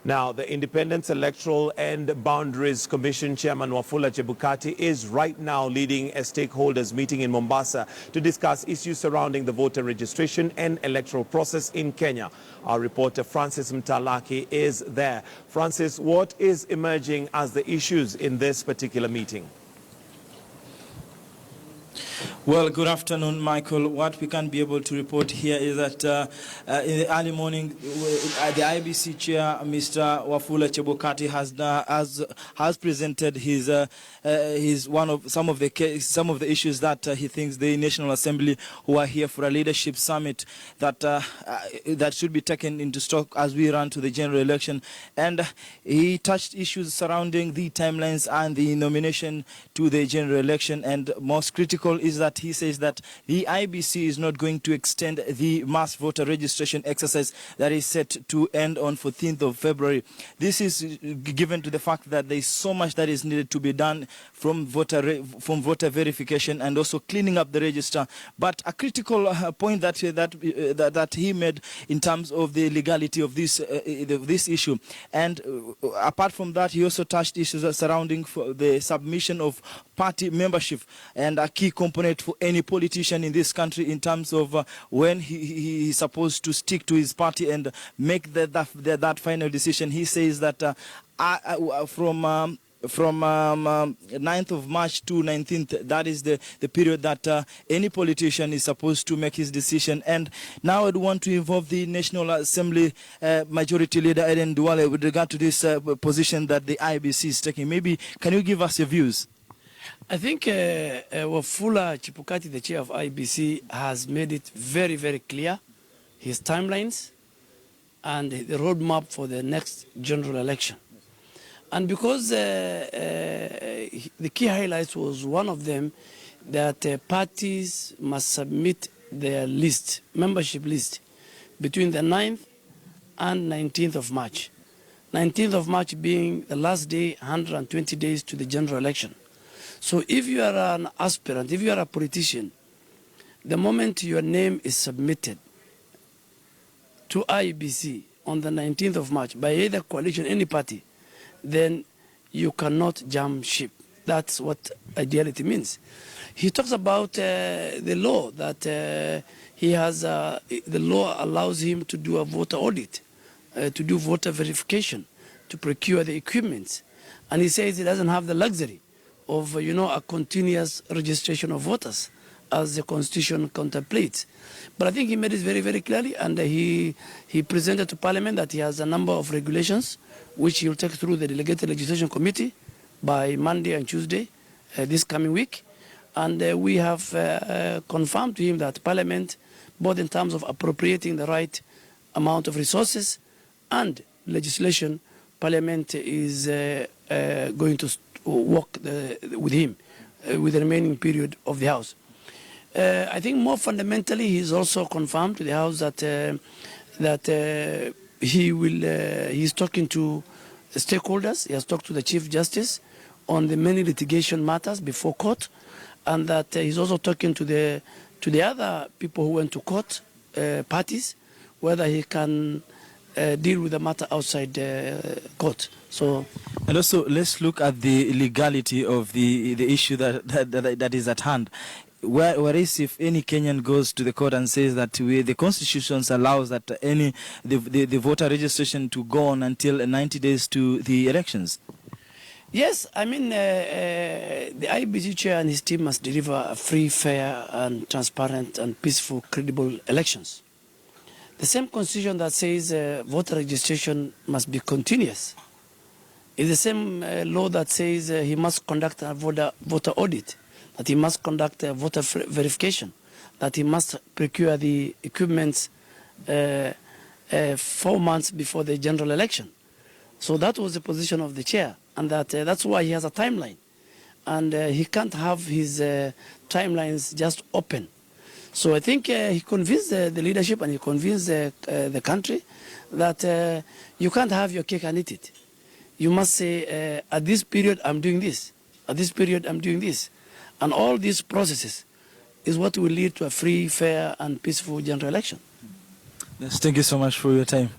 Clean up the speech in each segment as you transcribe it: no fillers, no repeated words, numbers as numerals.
Now, the Independent Electoral and Boundaries Commission Chairman Wafula Chebukati is right now leading a stakeholders meeting in Mombasa to discuss issues surrounding the voter registration and electoral process in Kenya. Our reporter Francis Mtalaki is there. Francis, what is emerging as the issues in this particular meeting? Well, good afternoon, Michael. What we can be able to report here is that in the early morning, the IEBC Chair, Mr. Wafula Chebukati, has presented some of the issues that he thinks the National Assembly, who are here for a leadership summit, that should be taken into stock as we run to the general election. And he touched issues surrounding the timelines and the nomination to the general election. And most critical is that he says that the IEBC is not going to extend the mass voter registration exercise that is set to end on 14th of February. This is given to the fact that there is so much that is needed to be done from voter verification and also cleaning up the register. But a critical point that he made in terms of the legality of this issue. And apart from that, he also touched issues surrounding the submission of party membership, and a key component for any politician in this country in terms of when he is supposed to stick to his party and make that final decision. He says that from 9th of March to 19th, that is the period that any politician is supposed to make his decision. And now I'd want to involve the National Assembly Majority Leader Eden Duale with regard to this position that the IEBC is taking. Maybe can you give us your views? I think Wafula Chebukati, the chair of IEBC, has made it very, very clear, his timelines and the roadmap for the next general election. And because the key highlights was one of them, that parties must submit their list, membership list, between the 9th and 19th of March. 19th of March being the last day, 120 days to the general election. So if you are an aspirant, if you are a politician, the moment your name is submitted to IEBC on the 19th of March by either coalition, any party, then you cannot jump ship. That's what ideality means. He talks about the law that he has. The law allows him to do a voter audit, to do voter verification, to procure the equipment, and he says he doesn't have the luxury of a continuous registration of voters as the Constitution contemplates. But I think he made it very, very clearly, and he presented to Parliament that he has a number of regulations which he will take through the Delegated Legislation Committee by Monday and Tuesday this coming week. And we have confirmed to him that Parliament, both in terms of appropriating the right amount of resources and legislation, Parliament is going to work with him with the remaining period of the House. I think more fundamentally, he's also confirmed to the House that he's talking to the stakeholders. He has talked to the Chief Justice on the many litigation matters before court, and that he's also talking to the other people who went to court, parties, whether he can deal with the matter outside court. So, and also let's look at the legality of the issue that is at hand. Whereas if any Kenyan goes to the court and says that the Constitution allows that the voter registration to go on until 90 days to the elections. Yes, I mean the IEBC chair and his team must deliver free, fair, and transparent and peaceful, credible elections. The same Constitution that says voter registration must be continuous is the same law that says he must conduct a voter audit, that he must conduct a voter verification, that he must procure the equipment 4 months before the general election. So that was the position of the chair, and that's why he has a timeline. And he can't have his timelines just open. So I think he convinced the leadership and he convinced the country that you can't have your cake and eat it. You must say, at this period, I'm doing this. At this period, I'm doing this. And all these processes is what will lead to a free, fair, and peaceful general election. Yes, thank you so much for your time.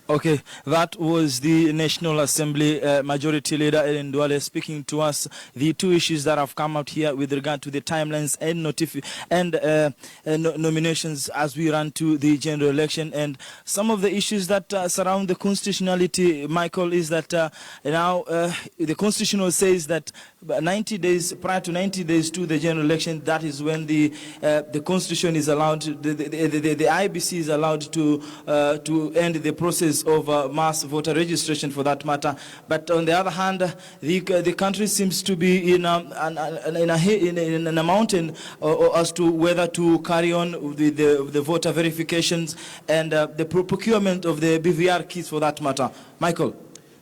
Okay, that was the National Assembly Majority Leader Ellen Duale speaking to us. The two issues that have come out here with regard to the timelines and nominations as we run to the general election, and some of the issues that surround the constitutionality, Michael, is that now the constitution says that 90 days prior to 90 days to the general election, that is when the constitution is allowed, the IEBC is allowed to end the process of mass voter registration, for that matter. But on the other hand, the country seems to be in a mountain as to whether to carry on with the voter verifications and the procurement of the BVR kits, for that matter. Michael.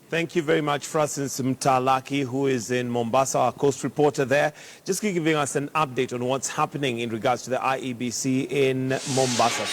Thank you very much, Francis Mtalaki, who is in Mombasa, our coast reporter there, just giving us an update on what's happening in regards to the IEBC in Mombasa.